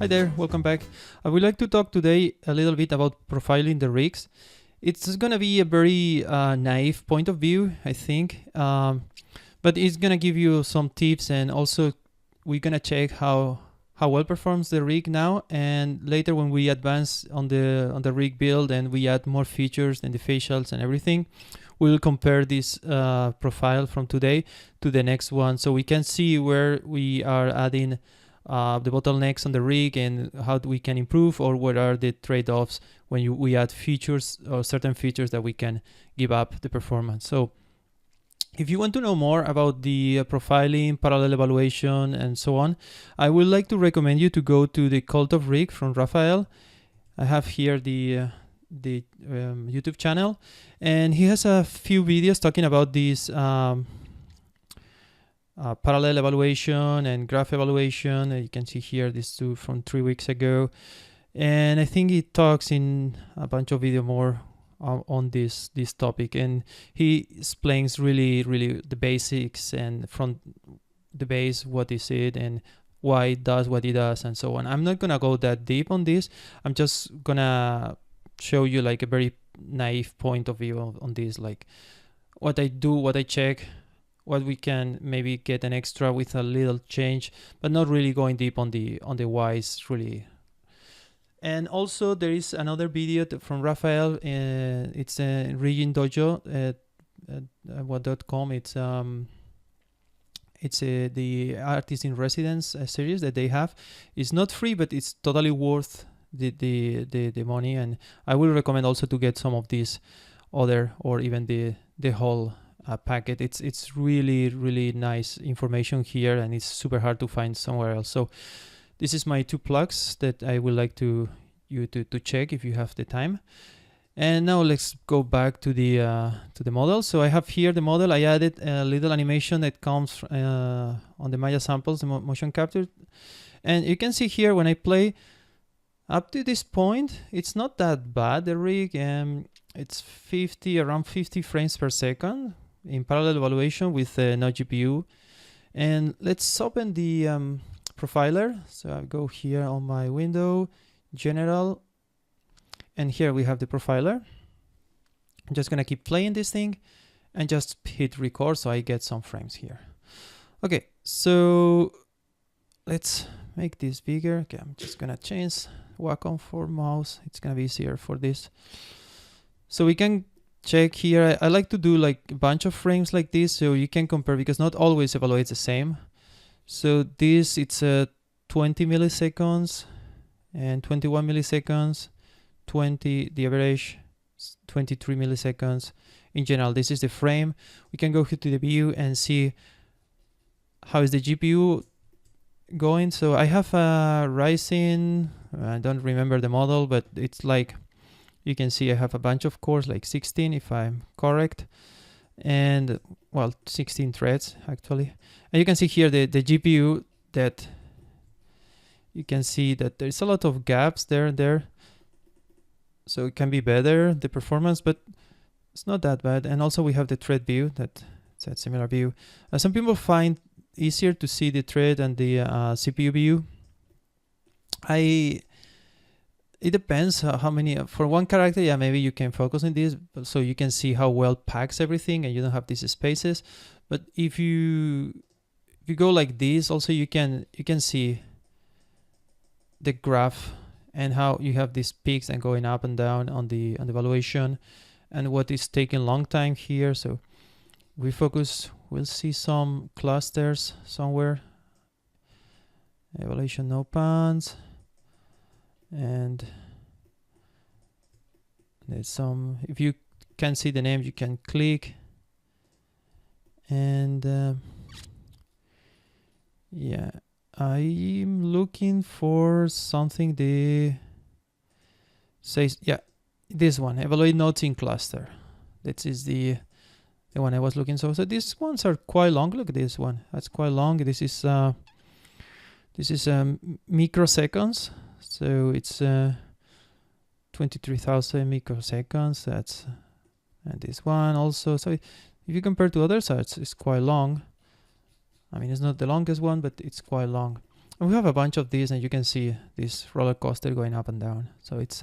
Hi there, welcome back. I would like to talk today a little bit about profiling the rigs. It's gonna be a very naive point of view, I think, but it's gonna give you some tips, and also we're gonna check how well performs the rig now, and later when we advance on the rig build and we add more features and the facials and everything, we'll compare this profile from today to the next one, so we can see where we are adding the bottlenecks on the rig and how we can improve, or what are the trade-offs when we add features or certain features that we can give up the performance. So if you want to know more about the profiling, parallel evaluation, and so on, I would like to recommend you to go to the Cult of Rig from Rafael. I have here the YouTube channel, and he has a few videos talking about this parallel evaluation and graph evaluation. You can see here these two from 3 weeks ago, and I think he talks in a bunch of video more on this topic, and he explains really the basics, and from the base, what is it and why it does what it does, and so on. I'm not gonna go that deep on this. I'm just gonna show you like a very naive point of view on this, like what I do, what I check, what we can maybe get an extra with a little change, but not really going deep on the whys really. And also there is another video from Rafael. It's Rigging Dojo at what.com. It's the Artist in Residence series that they have. It's not free, but it's totally worth the money, and I will recommend also to get some of these other, or even the whole packet. It's really nice information here, and it's super hard to find somewhere else. So this is my two plugs that I would like you to check if you have the time. And now let's go back to the model. So I have here the model. I added a little animation that comes on the Maya samples, the motion capture, and you can see here when I play up to this point, it's not that bad, the rig. It's around 50 frames per second in parallel evaluation with no GPU. And let's open the profiler. So I'll go here on my window, general, and here we have the profiler. I'm just gonna keep playing this thing and just hit record so I get some frames here. Okay, so let's make this bigger. Okay, I'm just gonna change Wacom for mouse. It's gonna be easier for this. So we can check here. I like to do like a bunch of frames like this so you can compare, because not always evaluates the same. So this, it's 20 milliseconds and 21 milliseconds, 20, the average 23 milliseconds. In general, this is the frame. We can go here to the view and see how is the GPU going. So I have a Ryzen, I don't remember the model, but it's like, you can see I have a bunch of cores, like 16 if I'm correct, and well, 16 threads actually. And you can see here the GPU, that you can see that there's a lot of gaps there. So it can be better, the performance, but it's not that bad. And also we have the thread view, that's a similar view. Some people find easier to see the thread and the CPU view. It depends how many, for one character, yeah, maybe you can focus on this, so you can see how well packs everything and you don't have these spaces. But if you go like this, also you can see the graph and how you have these peaks and going up and down on the evaluation, and what is taking long time here. So we focus, we'll see some clusters somewhere. Evaluation no pans. And there's some, if you can see the name, you can click, and yeah, I'm looking for something that says, yeah, this one, evaluate nodes in cluster. That is the one I was looking for. So these ones are quite long. Look at this one, that's quite long. This is microseconds. So it's 23,000 microseconds. That's, and this one also. So if you compare to other sites, it's quite long. I mean, it's not the longest one, but it's quite long. And we have a bunch of these, and you can see this roller coaster going up and down. So it's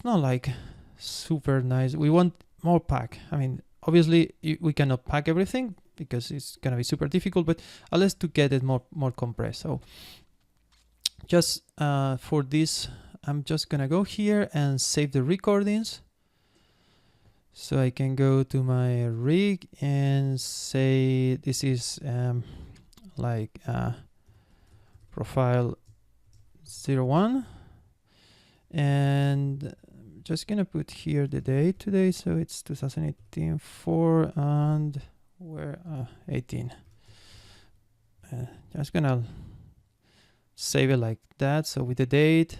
not like super nice. We want more pack. I mean, obviously we cannot pack everything because it's gonna be super difficult, but at least to get it more compressed. So just for this, I'm just gonna go here and save the recordings. So I can go to my rig and say this is like profile 01, and I'm just gonna put here the date today, so it's 2018 4 and we're 18. Just gonna save it like that, so with the date,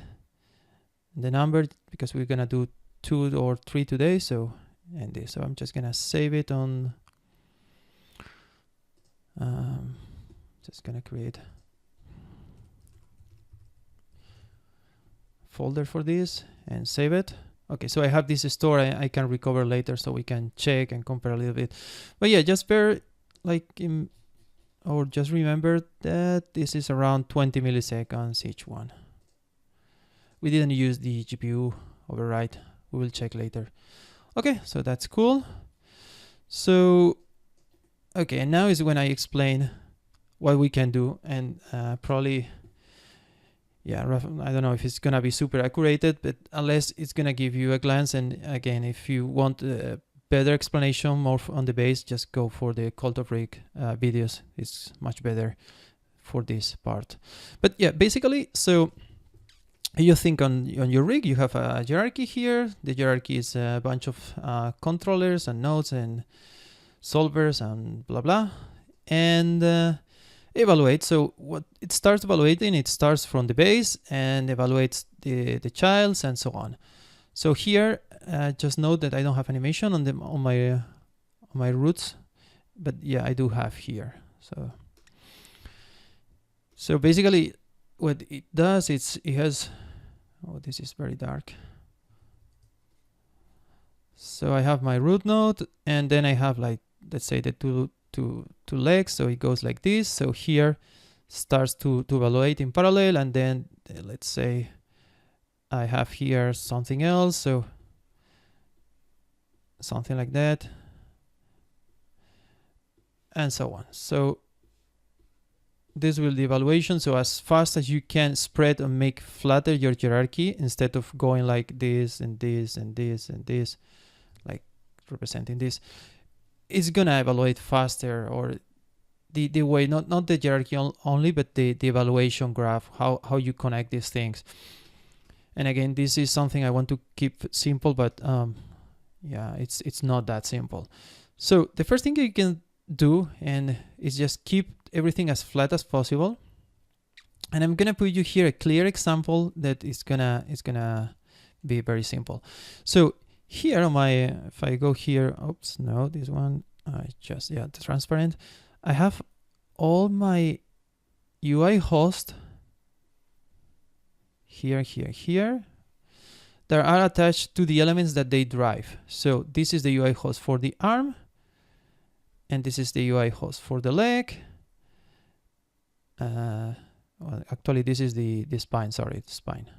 the number, because we're gonna do 2 or 3 today, so and this. So I'm just gonna save it on just gonna create folder for this and save it. Okay, so I have this store I can recover later, so we can check and compare a little bit. But yeah, just bear like or just remember that this is around 20 milliseconds each one. We didn't use the GPU override. We will check later. Okay, so that's cool. So okay, and now is when I explain what we can do, and probably, yeah, I don't know if it's gonna be super accurate, but unless it's gonna give you a glance. And again, if you want a better explanation more on the base, just go for the Cult of Rig videos. It's much better for this part. But yeah, basically, so you think on your rig, you have a hierarchy here. The hierarchy is a bunch of controllers and nodes and solvers and blah blah, and evaluate. So what it starts evaluating, it starts from the base and evaluates the childs and so on. So here, just note that I don't have animation on my roots, but yeah, I do have here. So basically, what it does, it has. Oh, this is very dark. So I have my root node, and then I have, like, let's say the two legs. So it goes like this. So here starts to evaluate in parallel, and then let's say I have here something else. So something like that, and so on. So this will the evaluation. So as fast as you can spread and make flatter your hierarchy, instead of going like this and this and this and this, like representing this, it's gonna evaluate faster, or the way, not the hierarchy only, but the evaluation graph, how you connect these things. And again, this is something I want to keep simple, but yeah, it's not that simple. So the first thing you can do and is just keep everything as flat as possible. And I'm gonna put you here a clear example that is gonna be very simple. So here on my, if I go here, oops, no, this one, the transparent, I have all my UI host here that are attached to the elements that they drive. So this is the UI host for the arm, and this is the UI host for the leg. Well, actually, this is the spine. Sorry, the spine.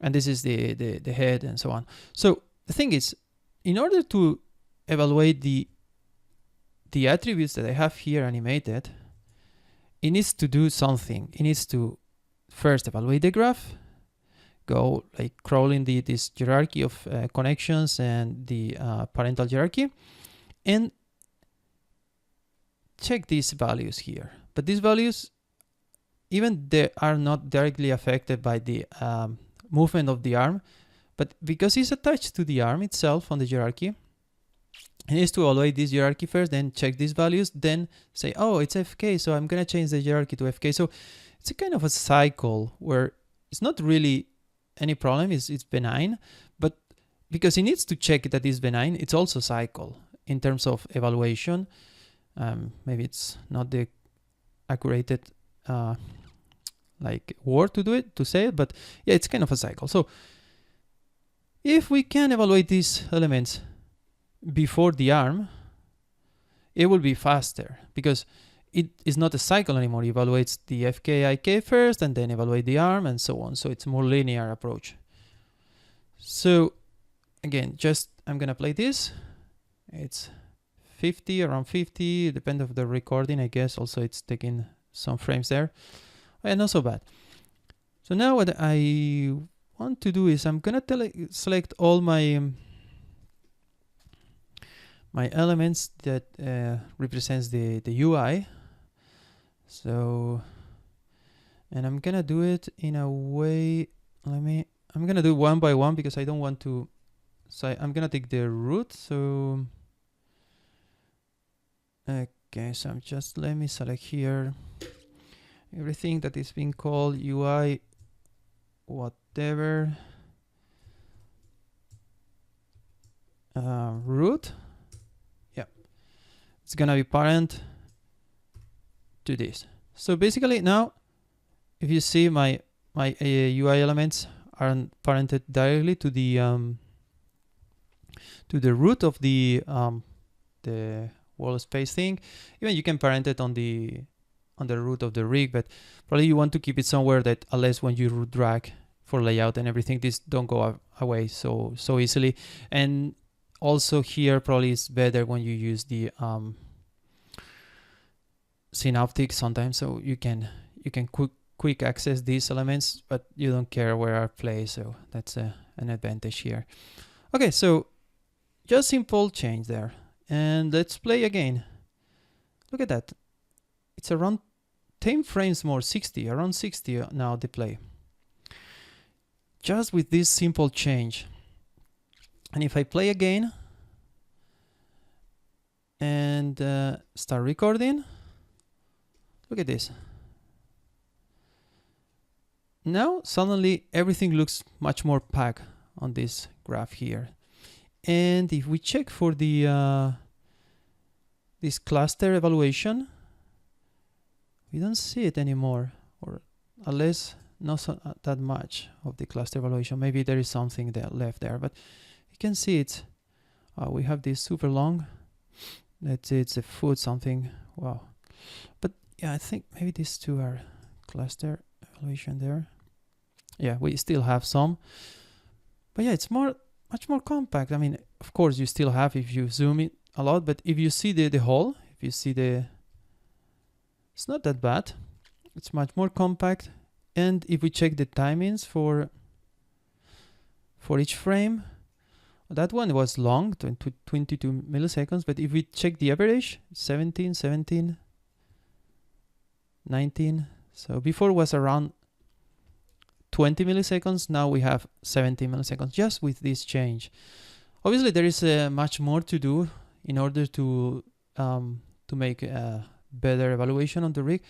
And this is the head and so on. So the thing is, in order to evaluate the attributes that I have here animated, it needs to do something. It needs to first evaluate the graph, go like crawling this hierarchy of connections and the parental hierarchy, and check these values here. But these values, even they are not directly affected by the movement of the arm, but because it's attached to the arm itself on the hierarchy, it needs to evaluate this hierarchy first, then check these values, then say, oh, it's FK, so I'm gonna change the hierarchy to FK. So it's a kind of a cycle where it's not really any problem, it's benign, but because it needs to check that it's benign, it's also cycle in terms of evaluation. Maybe it's not the accurate like word to say it, but yeah, it's kind of a cycle. So if we can evaluate these elements before the arm, it will be faster because it is not a cycle anymore. It evaluates the FKIK first and then evaluate the arm and so on. So it's a more linear approach. So again, just I'm gonna play this. It's 50, around 50, depend of the recording, I guess. Also, it's taking some frames there. And not so bad. So now what I want to do is I'm gonna select all my my elements that represents the UI. So, and I'm gonna do it in a way. I'm gonna do one by one because I don't want to. So I'm gonna take the root. So, okay. So I'm just let me select here everything that is being called UI, whatever. Root. Yeah, it's gonna be parent to this. So basically now, if you see my UI elements are parented directly to the root of the world space thing. Even you can parent it on the root of the rig, but probably you want to keep it somewhere that unless when you drag for layout and everything, this don't go away so easily. And also here probably it's better when you use the synaptic sometimes, so you can quick access these elements, but you don't care where I play, so that's an advantage here. Okay, so just simple change there, and let's play again. Look at that, it's around 10 frames more, 60, around 60 now the play, just with this simple change. And if I play again and start recording, look at this. Now suddenly everything looks much more packed on this graph here. And if we check for the this cluster evaluation, we don't see it anymore, or unless not that much of the cluster evaluation. Maybe there is something there left there, but you can see it. We have this super long. Let's say it's a foot something. Wow. But yeah, I think maybe these two are cluster evaluation there. Yeah, we still have some, but yeah, it's much more compact. I mean, of course you still have if you zoom it a lot, but if you see the whole, if you see it's not that bad. It's much more compact. And if we check the timings for each frame, that one was long, 22 milliseconds, but if we check the average, 17, 19. So before was around 20 milliseconds, now we have 17 milliseconds just with this change. Obviously there is much more to do in order to make a better evaluation on the rig,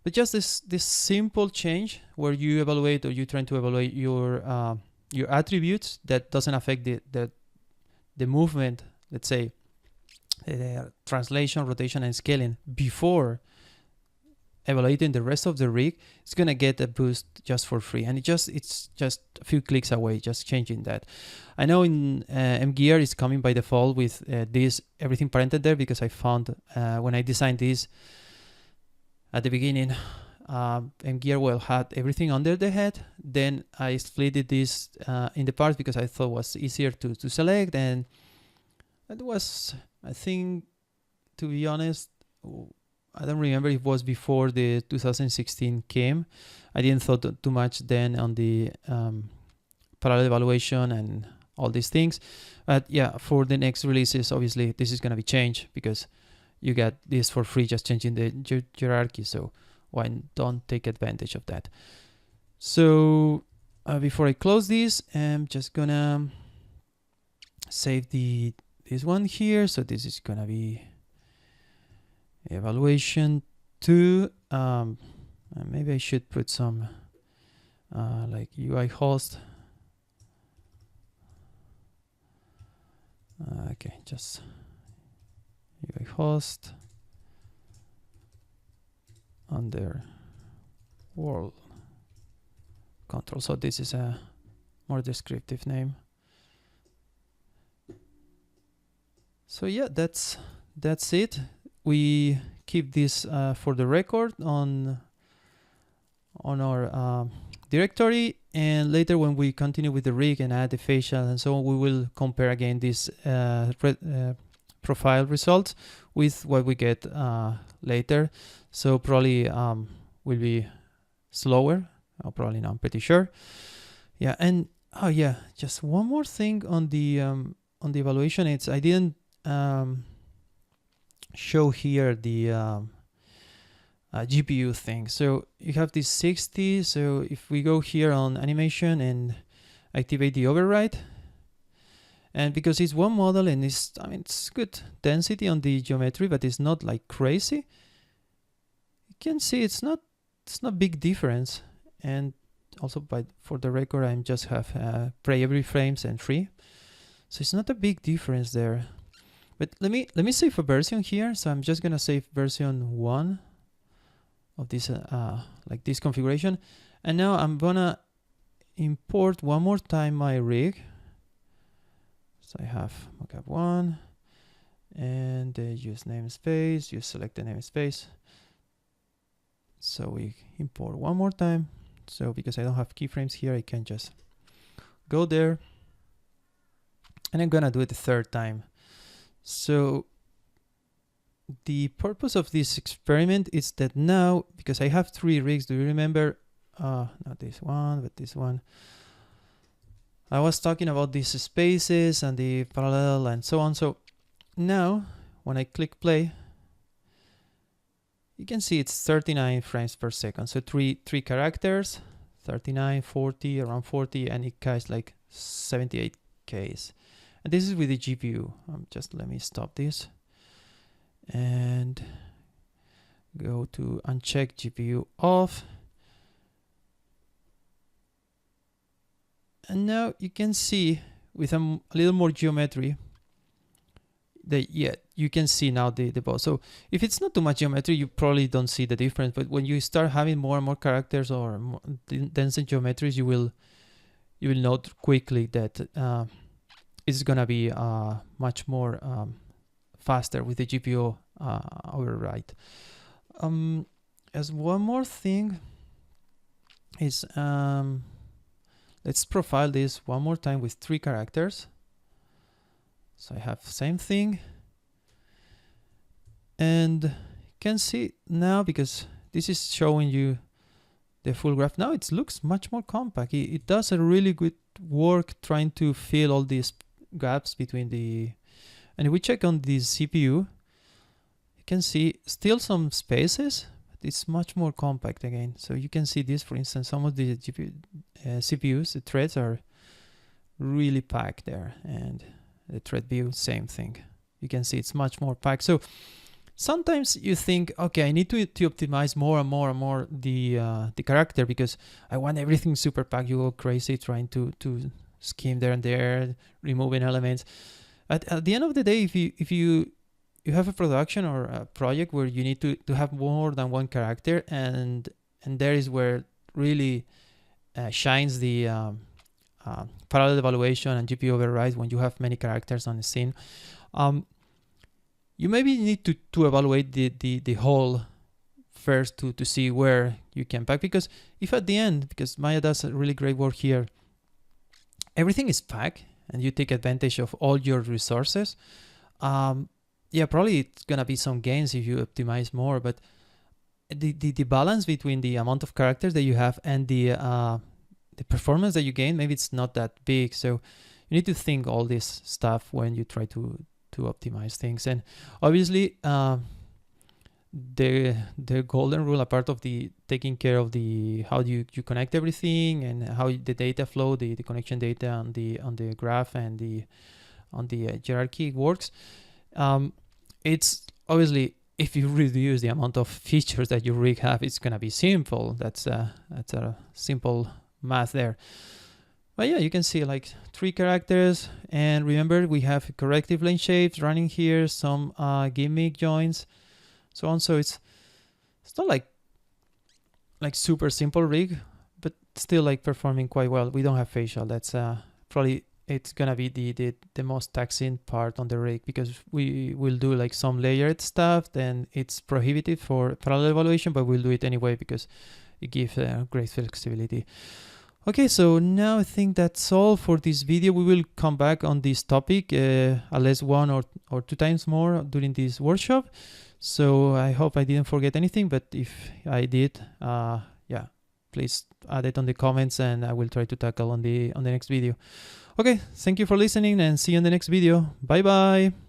but just this simple change where you evaluate, or you trying to evaluate your attributes that doesn't affect the movement, let's say translation, rotation, and scaling before evaluating the rest of the rig, it's gonna get a boost just for free, and it's just a few clicks away, just changing that. I know in MGear is coming by default with this everything parented there, because I found when I designed this at the beginning, MGear had everything under the head. Then I split this in the parts because I thought it was easier to select, and it was, I think, to be honest, I don't remember if it was before the 2016 came. I didn't thought too much then on the parallel evaluation and all these things. But yeah, for the next releases, obviously this is gonna be changed because you get this for free, just changing the hierarchy. So why don't take advantage of that? So before I close this, I'm just gonna save this one here. So this is gonna be evaluation 2. Maybe I should put some like UI host. Okay, just UI host under world control. So this is a more descriptive name. So yeah, that's it. we keep this for the record on our directory, and later when we continue with the rig and add the facial and so on, we will compare again this profile results with what we get later. So probably will be slower, probably not, I'm pretty sure. Yeah, and oh yeah, just one more thing on the evaluation. It's I didn't show here the GPU thing. So you have this 60. So if we go here on animation and activate the override, and because it's one model and it's, I mean, it's good density on the geometry, but it's not like crazy. You can see it's not big difference. And also for the record, I just have pre every frames and free. So it's not a big difference there. But let me save a version here. So I'm just gonna save version 1 of this like this configuration, and now I'm gonna import one more time my rig. So I have mockup 1 and use namespace, you select the namespace. So we import one more time. So because I don't have keyframes here, I can just go there, and I'm gonna do it the third time. So the purpose of this experiment is that now, because I have 3 rigs, do you remember? Not this one, but this one. I was talking about these spaces and the parallel and so on. So now when I click play, you can see it's 39 frames per second. So three characters, 39, 40, around 40, and it caches like 78 Ks. And this is with the GPU. Just let me stop this and go to uncheck GPU off. And now you can see with a little more geometry that, yeah, you can see now the boss. So if it's not too much geometry, you probably don't see the difference. But when you start having more and more characters or more dense geometries, you will note quickly that it's gonna be much more faster with the GPU override. As one more thing is let's profile this one more time with 3 characters. So I have same thing, and you can see now, because this is showing you the full graph, now it looks much more compact. It does a really good work trying to fill all these gaps between the, and if we check on the CPU, you can see still some spaces, but it's much more compact again. So you can see this, for instance, some of the CPUs, the threads are really packed there, and the thread view, same thing. You can see it's much more packed. So sometimes you think, okay, I need to optimize more and more and more the character because I want everything super packed. You go crazy trying to skim there and there, removing elements. At the end of the day, if you have a production or a project where you need to have more than one character, and there is where really shines the parallel evaluation and GPU override when you have many characters on the scene. You maybe need to evaluate the whole first to see where you can pack, because if at the end, because Maya does a really great work here, everything is packed and you take advantage of all your resources, yeah, probably it's gonna be some gains if you optimize more, but the balance between the amount of characters that you have and the performance that you gain, maybe it's not that big. So you need to think all this stuff when you try to optimize things. And obviously the golden rule, a part of the taking care of the how you connect everything and how the data flow, the connection data on the graph and on the hierarchy works, it's obviously, if you reduce the amount of features that your rig have, it's gonna be simple. That's a simple math there. But yeah, you can see like 3 characters, and remember we have corrective lane shapes running here, some gimmick joints, so on. So it's not like super simple rig, but still like performing quite well. We don't have facial. That's probably it's gonna be the most taxing part on the rig, because we will do like some layered stuff, then it's prohibited for parallel evaluation, but we'll do it anyway because it gives great flexibility. Okay, so now I think that's all for this video. We will come back on this topic at least one or two times more during this workshop. So I hope I didn't forget anything, but if I did, yeah, please add it on the comments and I will try to tackle on the next video. Okay, thank you for listening and see you in the next video. Bye bye.